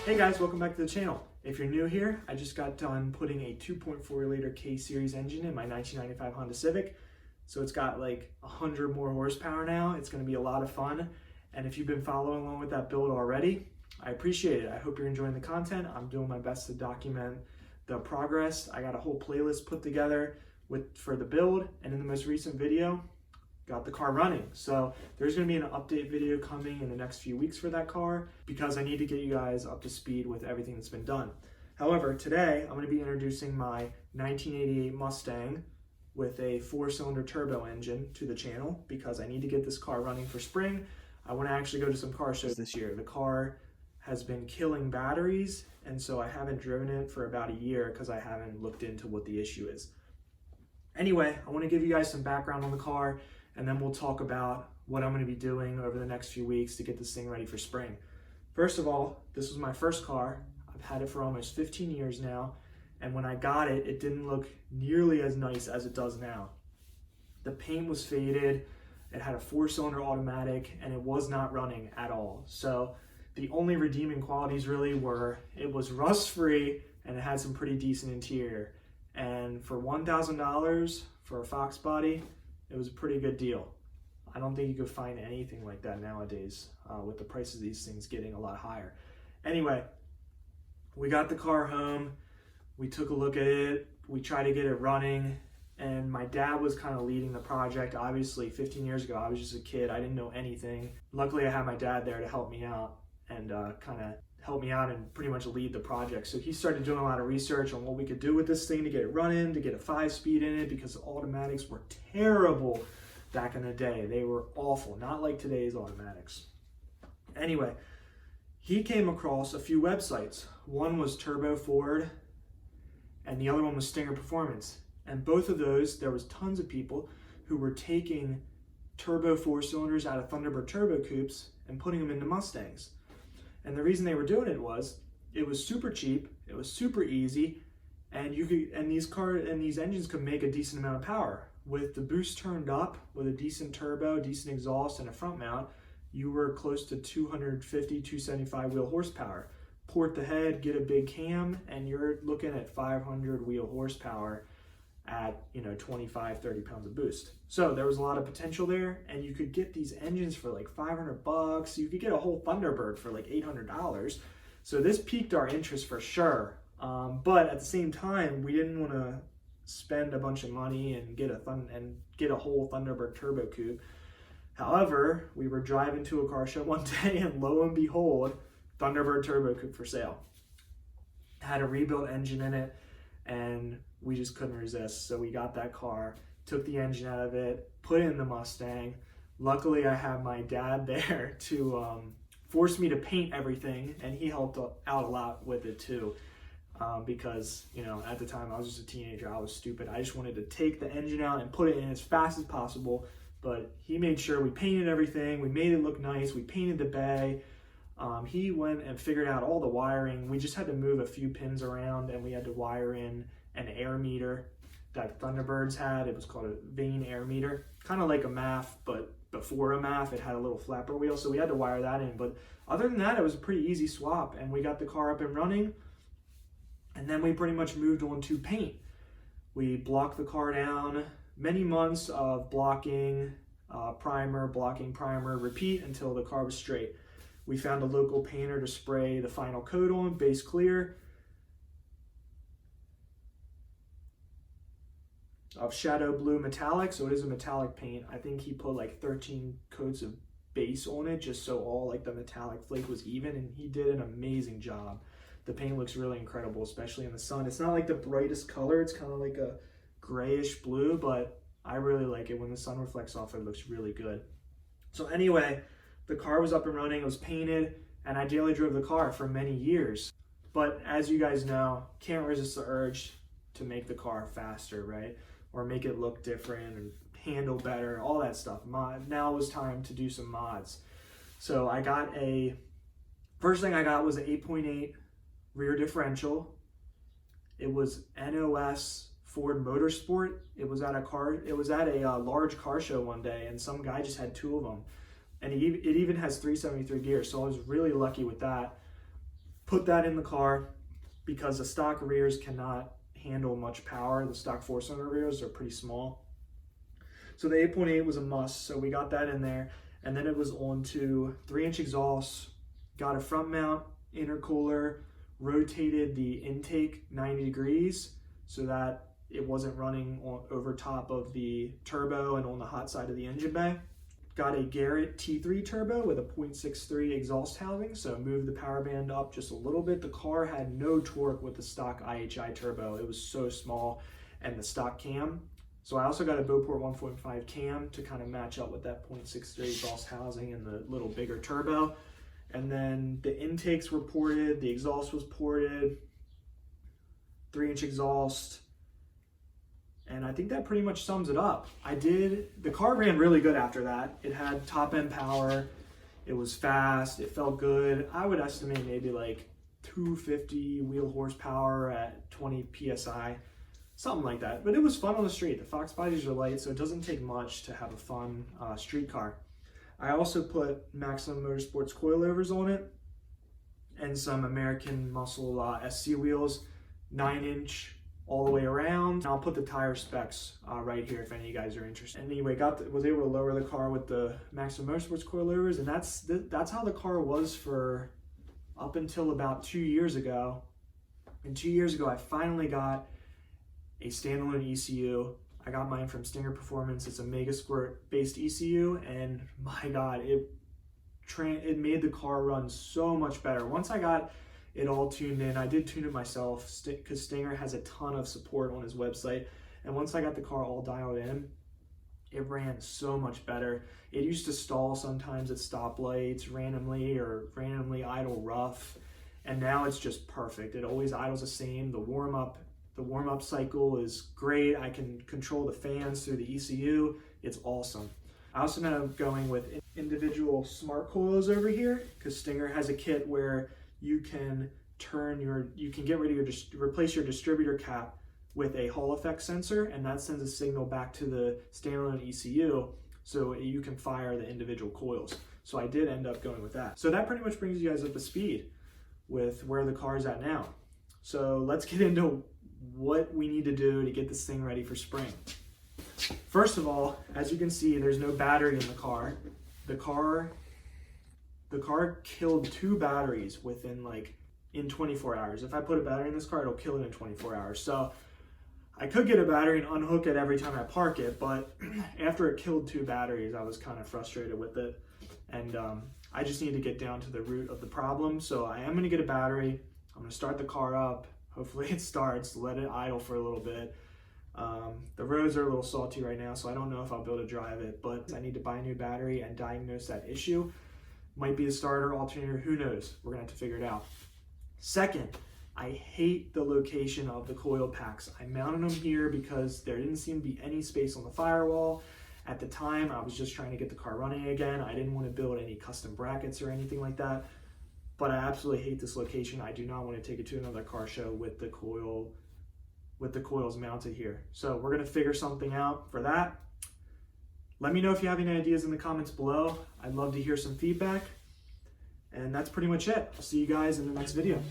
Hey guys, welcome back to the channel. If you're new here, I just got done putting a 2.4 liter K-Series engine in my 1995 Honda Civic. So it's got like 100 more horsepower now. It's gonna be a lot of fun. And if you've been following along with that build already, I appreciate it. I hope you're enjoying the content. I'm doing my best to document the progress. I got a whole playlist put together for the build, and in the most recent video, got the car running. So there's gonna be an update video coming in the next few weeks for that car because I need to get you guys up to speed with everything that's been done. However, today I'm gonna be introducing my 1988 Mustang with a 4-cylinder turbo engine to the channel because I need to get this car running for spring. I wanna actually go to some car shows this year. The car has been killing batteries, and so I haven't driven it for about a year because I haven't looked into what the issue is. Anyway, I wanna give you guys some background on the car, and then we'll talk about what I'm gonna be doing over the next few weeks to get this thing ready for spring. First of all, this was my first car. I've had it for almost 15 years now, and when I got it, it didn't look nearly as nice as it does now. The paint was faded, it had a 4-cylinder automatic, and it was not running at all. So the only redeeming qualities really were it was rust-free and it had some pretty decent interior. And for $1,000 for a Fox body, it was a pretty good deal. I don't think you could find anything like that nowadays with the prices of these things getting a lot higher. Anyway, we got the car home, we took a look at it, we tried to get it running, and my dad was kind of leading the project. Obviously, 15 years ago, I was just a kid, I didn't know anything. Luckily, I had my dad there to help me out and kind of help me out and pretty much lead the project. So he started doing a lot of research on what we could do with this thing to get it running, to get a 5-speed in it, because the automatics were terrible back in the day. They were awful, not like today's automatics. Anyway, he came across a few websites. One was Turbo Ford, and the other one was Stinger Performance. And both of those, there was tons of people who were taking turbo 4-cylinders out of Thunderbird Turbocoupes and putting them into Mustangs. And the reason they were doing it was super cheap, it was super easy, and these engines could make a decent amount of power. With the boost turned up, with a decent turbo, decent exhaust, and a front mount, you were close to 250, 275 wheel horsepower. Port the head, get a big cam, and you're looking at 500 wheel horsepower at 25, 30 pounds of boost. So there was a lot of potential there, and you could get these engines for like $500. You could get a whole Thunderbird for like $800. So this piqued our interest for sure. But at the same time, we didn't want to spend a bunch of money and get a whole Thunderbird Turbocoupe. However, we were driving to a car show one day, and lo and behold, Thunderbird Turbocoupe for sale. Had a rebuilt engine in it, and we just couldn't resist. So we got that car, took the engine out of it, put it in the Mustang. Luckily, I had my dad there to force me to paint everything, and he helped out a lot with it too. Because, at the time I was just a teenager, I was stupid. I just wanted to take the engine out and put it in as fast as possible, but he made sure we painted everything, we made it look nice, we painted the bay. He went and figured out all the wiring. We just had to move a few pins around, and we had to wire in an air meter that Thunderbirds had. It was called a vane air meter, kind of like a MAF, but before a MAF, it had a little flapper wheel, so we had to wire that in. But other than that, it was a pretty easy swap, and we got the car up and running, and then we pretty much moved on to paint. We blocked the car down, many months of blocking, primer, repeat until the car was straight. We found a local painter to spray the final coat on, base clear, of shadow blue metallic, so it is a metallic paint. I think he put like 13 coats of base on it just so all like the metallic flake was even, and he did an amazing job. The paint looks really incredible, especially in the sun. It's not like the brightest color, it's kind of like a grayish blue, but I really like it. When the sun reflects off it, it looks really good. So anyway, the car was up and running, it was painted, and I daily drove the car for many years. But as you guys know, can't resist the urge to make the car faster, right? Or make it look different and handle better, all that stuff. Now it was time to do some mods. So first thing I got was an 8.8 rear differential. It was NOS Ford Motorsport. It was at a large car show one day, and some guy just had 2 of them. And it even has 373 gears, so I was really lucky with that. Put that in the car because the stock rears cannot handle much power. The stock 4-cylinder rears are pretty small. So the 8.8 was a must, so we got that in there. And then it was on to 3-inch exhaust, got a front mount intercooler, rotated the intake 90 degrees so that it wasn't running over top of the turbo and on the hot side of the engine bay. Got a Garrett T3 turbo with a 0.63 exhaust housing, so moved the power band up just a little bit. The car had no torque with the stock IHI turbo. It was so small, and the stock cam. So I also got a Beauport 1.5 cam to kind of match up with that 0.63 exhaust housing and the little bigger turbo. And then the intakes were ported, the exhaust was ported, 3-inch exhaust, and I think that pretty much sums it up. The car ran really good after that. It had top end power, it was fast, it felt good. I would estimate maybe like 250 wheel horsepower at 20 PSI, something like that. But it was fun on the street. The Fox bodies are light, so it doesn't take much to have a fun street car. I also put Maximum Motorsports coilovers on it and some American Muscle SC wheels, 9-inch all the way around. I'll put the tire specs right here if any of you guys are interested. Anyway, was able to lower the car with the Maximum Motorsports coilovers, and that's how the car was for up until about 2 years ago. And 2 years ago, I finally got a standalone ECU. I got mine from Stinger Performance. It's a Mega Squirt based ECU, and my God, it made the car run so much better. Once I got it all tuned in, I did tune it myself because Stinger has a ton of support on his website. And once I got the car all dialed in, it ran so much better. It used to stall sometimes at stoplights randomly or randomly idle rough, and now it's just perfect. It always idles the same. The warm-up cycle is great. I can control the fans through the ECU. It's awesome. I also ended up going with individual smart coils over here because Stinger has a kit where you can replace your distributor cap with a Hall effect sensor, and that sends a signal back to the standalone ECU so you can fire the individual coils. So I did end up going with that. So that pretty much brings you guys up to speed with where the car is at now. So let's get into what we need to do to get this thing ready for spring. First of all, as you can see, there's no battery in the car. The car killed 2 batteries in 24 hours. If I put a battery in this car, it'll kill it in 24 hours. So I could get a battery and unhook it every time I park it, but after it killed 2 batteries, I was kind of frustrated with it. And I just need to get down to the root of the problem. So I am gonna get a battery. I'm gonna start the car up. Hopefully it starts, let it idle for a little bit. The roads are a little salty right now, so I don't know if I'll be able to drive it, but I need to buy a new battery and diagnose that issue. Might be the starter, alternator, who knows? We're gonna have to figure it out. Second, I hate the location of the coil packs. I mounted them here because there didn't seem to be any space on the firewall. At the time, I was just trying to get the car running again. I didn't want to build any custom brackets or anything like that, but I absolutely hate this location. I do not want to take it to another car show with the coils mounted here. So we're gonna figure something out for that. Let me know if you have any ideas in the comments below. I'd love to hear some feedback. And that's pretty much it. I'll see you guys in the next video.